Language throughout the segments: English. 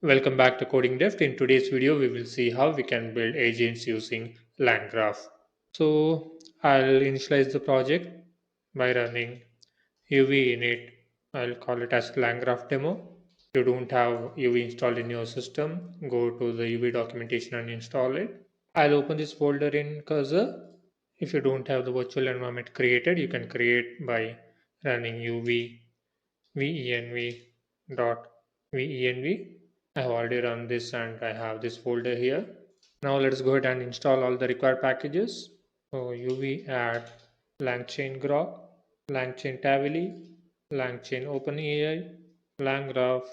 Welcome back to Coding Deft. In today's video, we will see how we can build agents using LangGraph. So I'll initialize the project by running UV init. I'll call it as LangGraph demo. If you don't have UV installed in your system, go to the UV documentation and install it. I'll open this folder in Cursor. If you don't have the virtual environment created, you can create by running UV venv dot venv. I have already run this and I have this folder here. Now let's go ahead and install all the required packages. So UV add LangChain Grok, LangChain Tavily, LangChain OpenAI, LangGraph,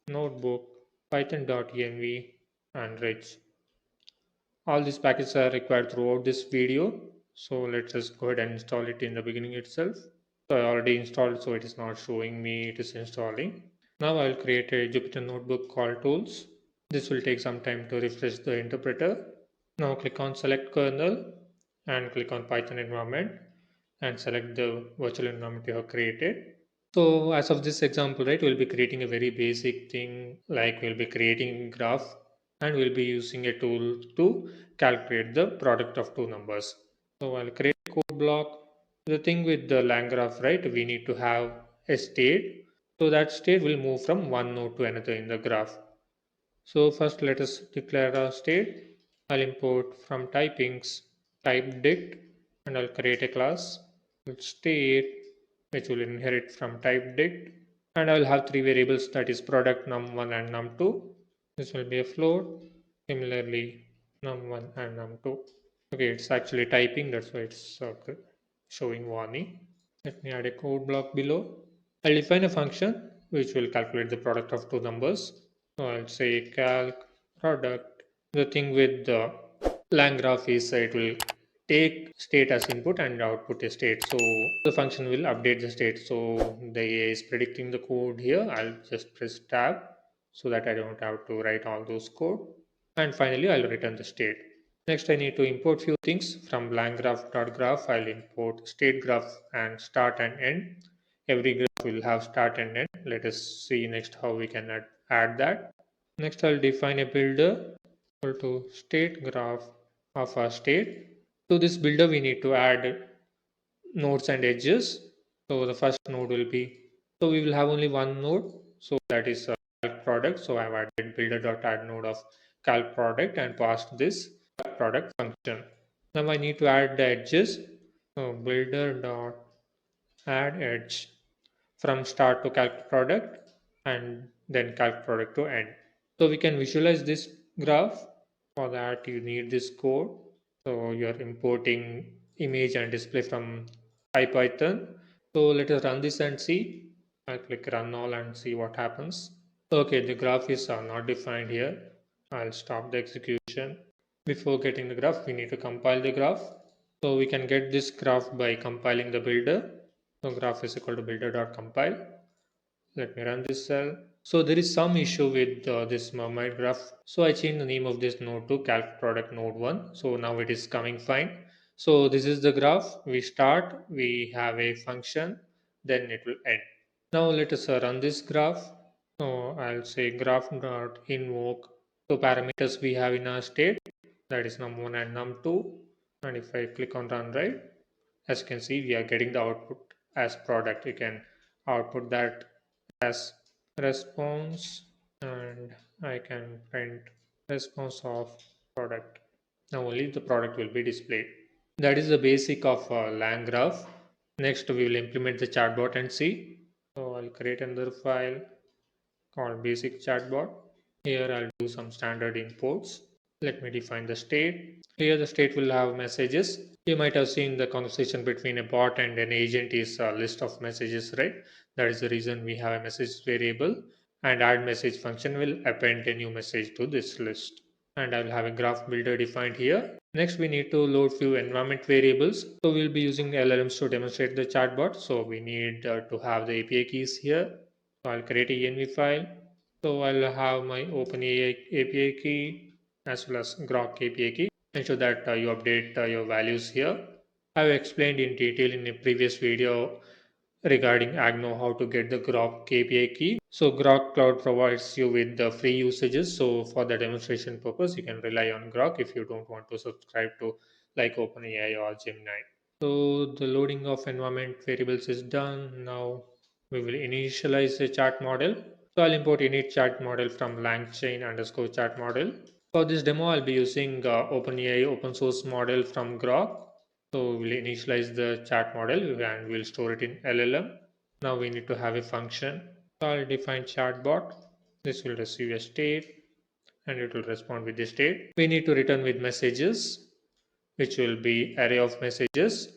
Notebook, Python.env, and Rich. All these packages are required throughout this video. So let's just go ahead and install it in the beginning itself. So I already installed, so it is not showing me it is installing. Now I'll create a Jupyter notebook called tools. This will take some time to refresh the interpreter. Now click on select kernel and click on Python environment and select the virtual environment you have created. So as of this example, right, we'll be creating a very basic thing like we'll be creating graph and we'll be using a tool to calculate the product of two numbers. So I'll create a code block. The thing with the LangGraph, right, we need to have a state. So that state will move from one node to another in the graph. So first let us declare a state. I'll import from typings type dict and I'll create a class with state which will inherit from type dict, and I will have three variables, that is product num1 and num2. This will be a float. Similarly num1 and num2. Okay, it's actually typing, that's why it's showing warning. Let me add a code block below. I'll define a function which will calculate the product of two numbers. So I'll say calc product. The thing with the LangGraph is it will take state as input and output a state. So the function will update the state. So the AI is predicting the code here. I'll just press tab so that I don't have to write all those code. And finally, I'll return the state. Next, I need to import few things from langgraph.graph. I'll import state graph and start and end. Every graph will have start and end. Let us see next how we can add that. Next, I'll define a builder equal to state graph of our state. To this builder, we need to add nodes and edges. So the first node will be, so we will have only one node. So that is calc product. So I've added builder.add node of calc product and passed this calc product function. Now I need to add the edges. So builder.add edge from start to calc product and then calc product to end. So we can visualize this graph. For that you need this code. So you're importing image and display from IPython. So let us run this and see. I'll click run all and see what happens. Okay, the graph is not defined here. I'll stop the execution. Before getting the graph, we need to compile the graph. So we can get this graph by compiling the builder. So graph is equal to builder.compile. Let me run this cell. So there is some issue with this mermaid graph. So I changed the name of this node to calc product node 1. So now it is coming fine. So this is the graph. We start, we have a function, then it will end. Now let us run this graph. So I'll say graph dot invoke. So parameters we have in our state, that is num1 and num2. And if I click on run, right, as you can see, we are getting the output as product. You can output that as response and I can print response of product. Now only the product will be displayed. That is the basic of LangGraph. Next we will implement the chatbot and see. So I'll create another file called basic chatbot. Here I'll do some standard imports. Let me define the state. Here the state will have messages. You might have seen the conversation between a bot and an agent is a list of messages, right? That is the reason we have a message variable, and add message function will append a new message to this list. And I'll have a graph builder defined here. Next, we need to load few environment variables. So we'll be using LLMs to demonstrate the chatbot. So we need to have the API keys here. So I'll create a env file. So I'll have my OpenAI API key as well as Grok API key. Ensure that you update your values here. I've explained in detail in a previous video regarding Agno how to get the Grok KPI key. So Grok Cloud provides you with the free usages. So for the demonstration purpose, you can rely on Grok if you don't want to subscribe to like OpenAI or Gemini. So the loading of environment variables is done. Now we will initialize the chat model. So I'll import init chat model from langchain underscore chat model. For this demo, I'll be using OpenAI open source model from Grok. So we'll initialize the chat model and we'll store it in LLM. Now we need to have a function. So I'll define chatbot. This will receive a state and it will respond with the state. We need to return with messages, which will be array of messages,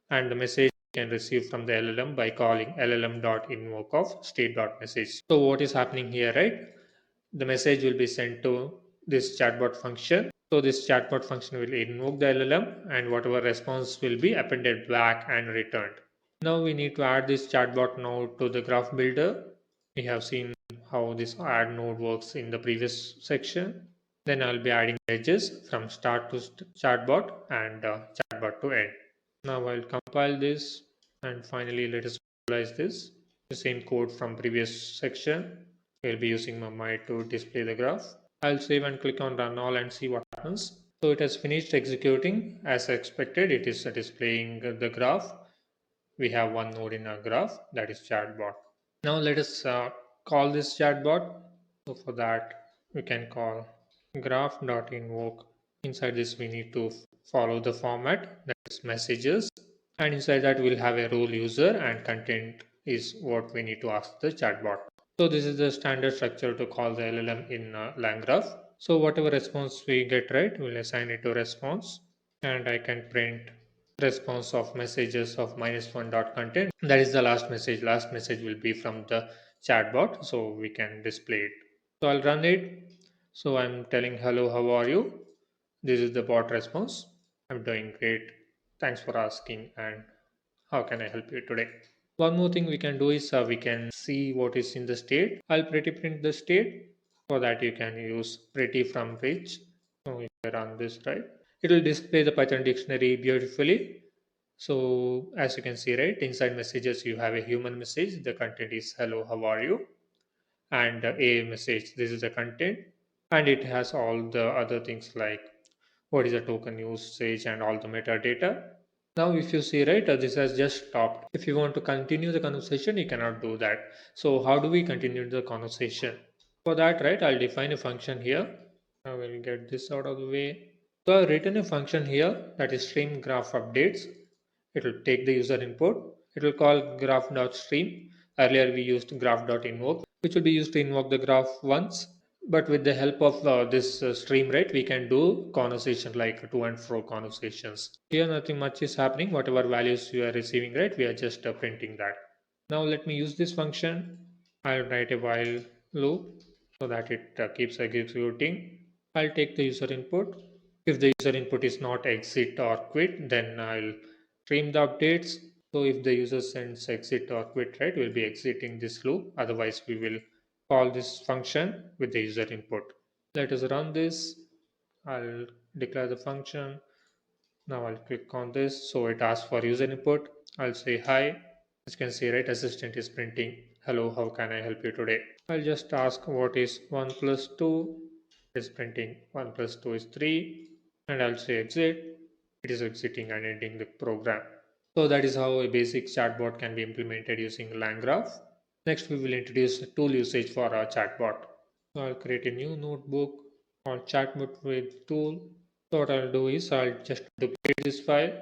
and the message can receive from the LLM by calling llm.invoke of state.message. So what is happening here, right? The message will be sent to this chatbot function. So this chatbot function will invoke the LLM and whatever response will be appended back and returned. Now we need to add this chatbot node to the graph builder. We have seen how this add node works in the previous section. Then I'll be adding edges from start to chatbot and chatbot to end. Now I'll compile this and finally let us visualize this. The same code from previous section. We'll be using my to display the graph. I'll save and click on run all and see what happens. So it has finished executing as expected. It is displaying the graph. We have one node in our graph, that is chatbot. Now let us call this chatbot. So for that we can call graph.invoke. Inside this we need to follow the format, that is messages, and inside that we'll have a role user and content is what we need to ask the chatbot. So this is the standard structure to call the LLM in LangGraph. So whatever response we get right, we'll assign it to response, and I can print response of messages of -1 dot content. That is the last message. Last message will be from the chatbot, so we can display it. So I'll run it. So I'm telling hello, how are you? This is the bot response. I'm doing great. Thanks for asking. And how can I help you today? One more thing we can do is we can see what is in the state. I'll pretty print the state. For that you can use pretty from which. So if I run this right, it will display the Python dictionary beautifully. So as you can see, right, inside messages you have a human message. The content is hello, how are you? And a message. This is the content, and it has all the other things like what is the token usage and all the metadata. Now, if you see, right, this has just stopped. If you want to continue the conversation, you cannot do that. So how do we continue the conversation? For that, right, I'll define a function here. I will get this out of the way. So I've written a function here that is stream graph updates. It will take the user input. It will call graph.stream. Earlier we used graph.invoke, which will be used to invoke the graph once. But with the help of this stream, right, we can do conversation like to and fro conversations. Here nothing much is happening. Whatever values you are receiving, right, we are just printing that. Now let me use this function. I'll write a while loop so that it keeps executing. I'll take the user input. If the user input is not exit or quit, then I'll stream the updates. So if the user sends exit or quit, right, we'll be exiting this loop. Otherwise, we will call this function with the user input. Let us run this. I'll declare the function. Now I'll click on this. So it asks for user input. I'll say hi. As you can see, right, assistant is printing hello, how can I help you today? I'll just ask what is 1 plus 2. It's printing 1 plus 2 is 3. And I'll say exit. It is exiting and ending the program. So that is how a basic chatbot can be implemented using LangGraph. Next, we will introduce a tool usage for our chatbot. So I'll create a new notebook or chatbot with tool. So what I'll do is I'll just duplicate this file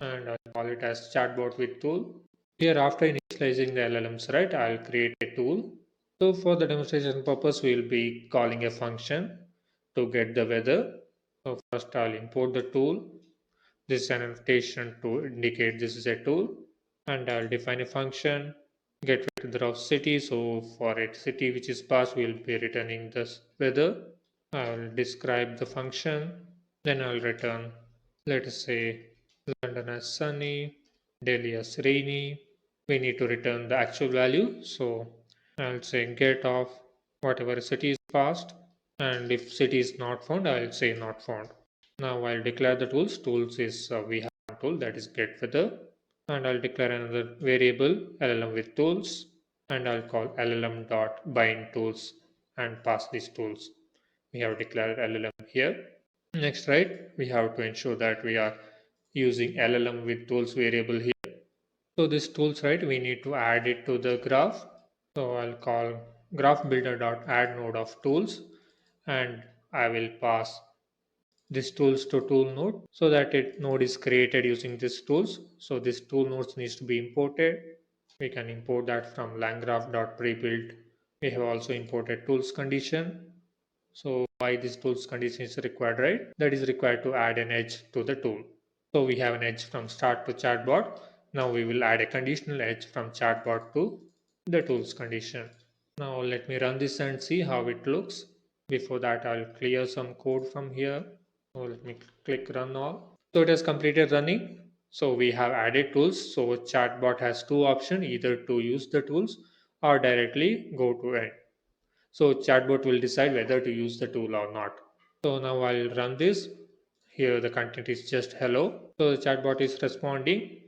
and I'll call it as chatbot with tool. Here after initializing the LLMs, right, I'll create a tool. So for the demonstration purpose, we'll be calling a function to get the weather. So first I'll import the tool. This is an annotation to indicate this is a tool, and I'll define a function get weather of city. So for a city which is passed, we'll be returning this weather. I'll describe the function, then I'll return, let us say, London as sunny, Delhi as rainy. We need to return the actual value. So I'll say get of whatever city is passed, and if city is not found, I'll say not found. Now I'll declare the tools. Tools is we have a tool that is get weather. and I'll declare another variable LLM with tools, and I'll call LLM dot bind tools and pass these tools. We have declared LLM here. Next, right, we have to ensure that we are using LLM with tools variable here. So this tools, right, we need to add it to the graph. So I'll call graph builder dot add node of tools, and I will pass this tools to tool node so that it node is created using this tools. So this tool nodes needs to be imported. We can import that from langgraph.prebuild. We have also imported tools condition. So why this tools condition is required, right? That is required to add an edge to the tool. So we have an edge from start to chatbot. Now we will add a conditional edge from chatbot to the tools condition. Now let me run this and see how it looks. Before that, I'll clear some code from here. So let me click run all. So it has completed running. So we have added tools. So chatbot has two options, either to use the tools or directly go to end. So chatbot will decide whether to use the tool or not. So now I'll run this. Here the content is just hello. So the chatbot is responding.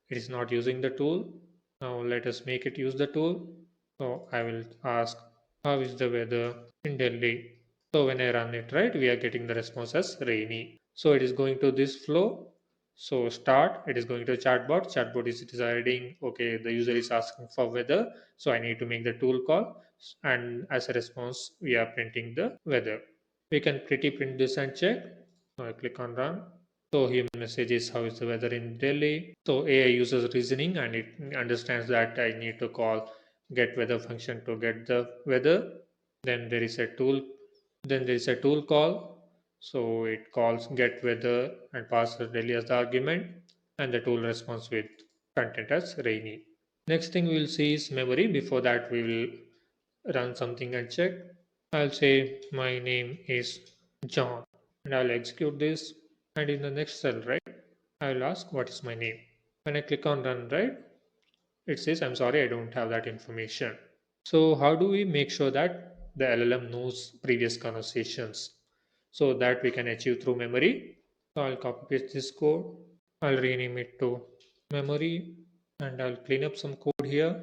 It is not using the tool. Now let us make it use the tool. So I will ask, how is the weather in Delhi? So when I run it, right, we are getting the response as rainy. So it is going to this flow. So start, it is going to chatbot. Chatbot is deciding, okay, the user is asking for weather. So I need to make the tool call. And as a response, we are printing the weather. We can pretty print this and check. So I click on run. So here message is how is the weather in Delhi. So AI uses reasoning and it understands that I need to call get weather function to get the weather. Then there is a tool. Then there is a tool call. So it calls get weather and passes Delhi as the argument, and the tool responds with content as rainy. Next thing we will see is memory. Before that, we will run something and check. I'll say my name is John, and I'll execute this. And in the next cell, right, I'll ask what is my name. When I click on run, right, it says I'm sorry, I don't have that information. So how do we make sure that the LLM knows previous conversations? So that we can achieve through memory. So I'll copy paste this code. I'll rename it to memory, and I'll clean up some code here.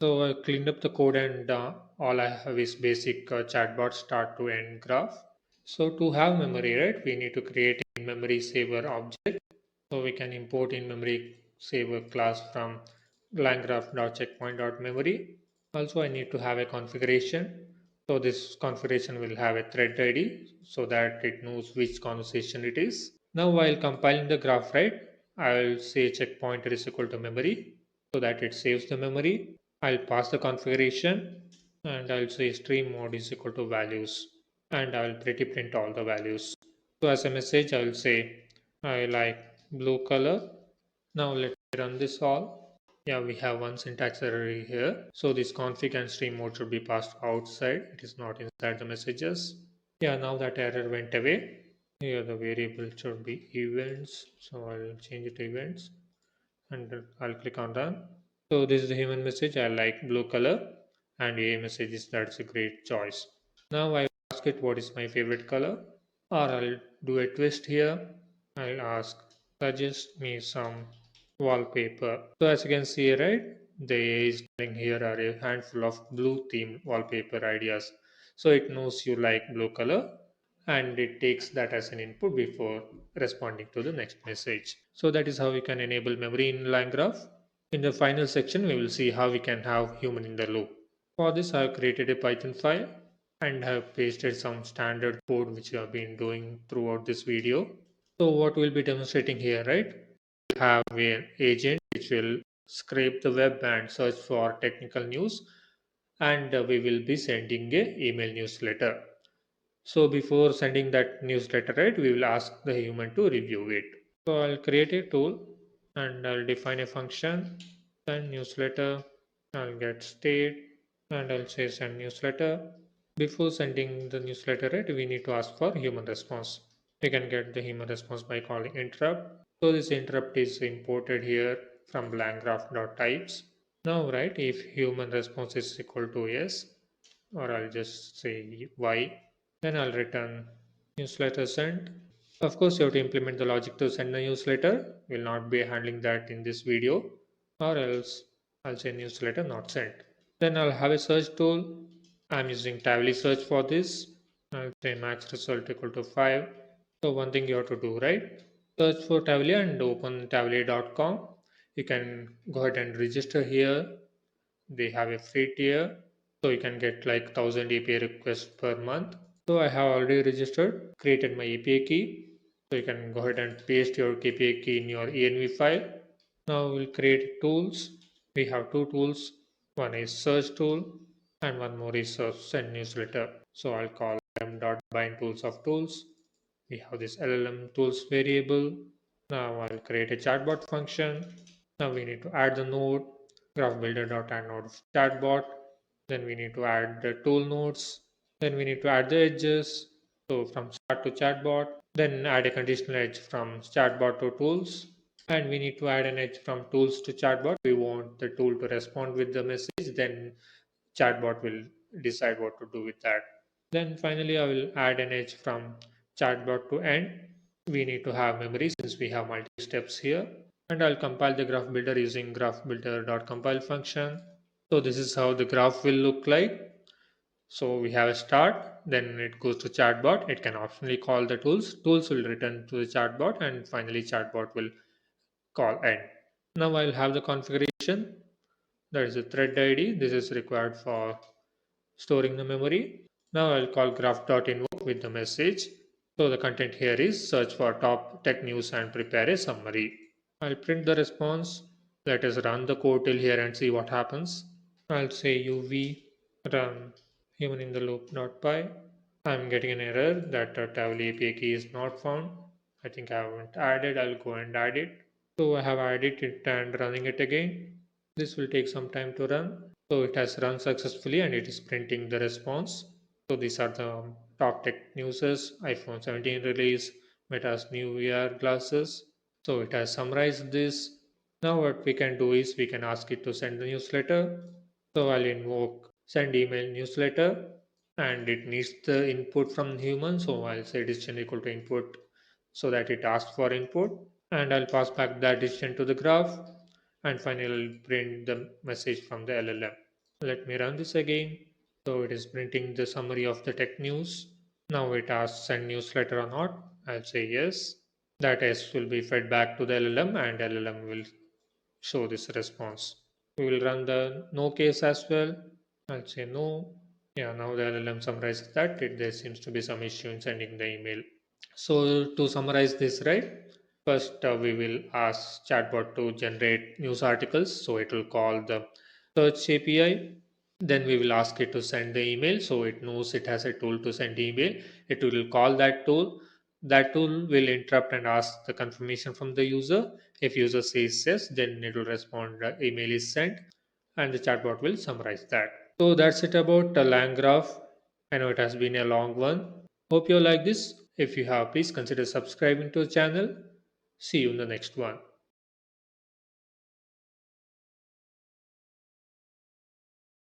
So I cleaned up the code, and all I have is basic chatbot start to end graph. So to have memory, right, we need to create a memory saver object. So we can import in memory saver class from langgraph.checkpoint.memory. Also, I need to have a configuration. So this configuration will have a thread ID so that it knows which conversation it is. Now, while compiling the graph, right, I'll say checkpointer is equal to memory so that it saves the memory. I'll pass the configuration, and I'll say stream mode is equal to values, and I'll pretty print all the values. So as a message, I'll say I like blue color. Now let's run this all. Yeah, we have one syntax error here. So this config and stream mode should be passed outside. It is not inside the messages. Yeah, now that error went away. Here the variable should be events. So I'll change it to events, and I'll click on run. So this is the human message. I like blue color, and a message is that's a great choice. Now I ask it what is my favorite color, or I'll do a twist here. I'll ask suggest me some wallpaper. So as you can see, right, the AI is telling here are a handful of blue themed wallpaper ideas. So it knows you like blue color, and it takes that as an input before responding to the next message. So that is how we can enable memory in LangGraph. In the final section, we will see how we can have human in the loop. For this, I have created a Python file and have pasted some standard code which we have been doing throughout this video. So what we'll be demonstrating here, right? We have an agent which will scrape the web and search for technical news, and we will be sending a email newsletter. So before sending that newsletter, right, we will ask the human to review it. So I'll create a tool, and I'll define a function, send newsletter. I'll get state, and I'll say send newsletter. Before sending the newsletter, right, we need to ask for human response. We can get the human response by calling interrupt. So this interrupt is imported here from langgraph.types. Now, right, if human response is equal to yes, or I'll just say y, then I'll return newsletter sent. Of course, you have to implement the logic to send a newsletter. We'll not be handling that in this video, or else I'll say newsletter not sent. Then I'll have a search tool. I'm using Tavily search for this. I'll say max result equal to 5. So one thing you have to do, right? Search for Tavily and open tavily.com. You can go ahead and register here. They have a free tier, so you can get like 1000 API requests per month. So I have already registered, created my API key. So you can go ahead and paste your API key in your env file. Now we'll create tools. We have two tools. One is search tool and one more is send newsletter. So I'll call them dot bind tools of tools. We have this LLM tools variable. Now I'll create a chatbot function. Now we need to add the node, graph builder dot add node of chatbot. Then we need to add the tool nodes. Then we need to add the edges. So from start to chatbot. Then add a conditional edge from chatbot to tools. And we need to add an edge from tools to chatbot. We want the tool to respond with the message. Then chatbot will decide what to do with that. Then finally, I will add an edge from chatbot to end. We need to have memory since we have multiple steps here. And I'll compile the graph builder using graphbuilder.compile function. So this is how the graph will look like. So we have a start, then it goes to chatbot. It can optionally call the tools. Tools will return to the chatbot, and finally chatbot will call end. Now I'll have the configuration. There is a thread ID. This is required for storing the memory. Now I'll call graph.invoke with the message. So the content here is search for top tech news and prepare a summary. I'll print the response. Let us run the code till here and see what happens. I'll say uv run human in the loop.py. I'm getting an error that the Tavily API key is not found. I think I haven't added. I'll go and add it. So I have added it and running it again. This will take some time to run. So it has run successfully and it is printing the response. So these are the top tech newses, iPhone 17 release, Meta's new VR glasses. So it has summarized this. Now what we can do is we can ask it to send the newsletter. So I'll invoke send email newsletter and it needs the input from human. So I'll say decision equal to input so that it asks for input and I'll pass back that decision to the graph and finally I'll print the message from the LLM. Let me run this again. So it is printing the summary of the tech news. Now it asks send newsletter or not. I'll say yes. That S will be fed back to the LLM and LLM will show this response. We will run the no case as well. I'll say no. Yeah, now the LLM summarizes that there seems to be some issue in sending the email. So to summarize this, right? First, we will ask chatbot to generate news articles. So it will call the search API. Then we will ask it to send the email. So it knows it has a tool to send email. It will call that tool. That tool will interrupt and ask the confirmation from the user. If user says yes, then it will respond email is sent and the chatbot will summarize that. So that's it about the LangGraph. I know it has been a long one. Hope you like this. If you have, please consider subscribing to the channel. See you in the next one.